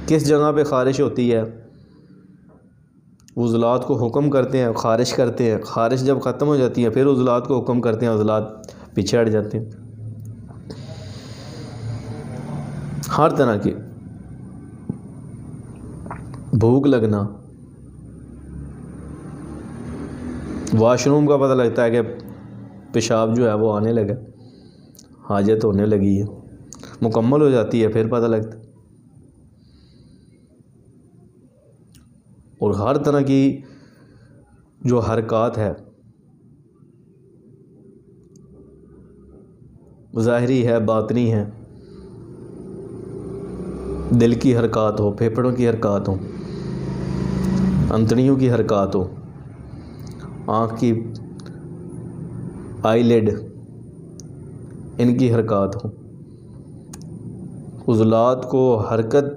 किस जगह पे ख़ारिश होती है, उज़लात को हुक्म करते हैं, ख़ारिश करते हैं। ख़ारिश जब ख़त्म हो जाती है फिर उज़लात को हुक्म करते हैं, उज़लात पीछे हट जाते हैं। हर तरह की भूख लगना, वाशरूम का पता लगता है कि पेशाब जो है वो आने लगा, हाजत होने लगी है, मुकम्मल हो जाती है फिर पता लगता है। और हर तरह की जो हरकत है, ज़ाहिरी है, बातनी है, दिल की हरकत हो, फेफड़ों की हरकत हो, अंतड़ियों की हरकत हो, आँख की आईलिड, इनकी हरकत हो, उज़लात को हरकत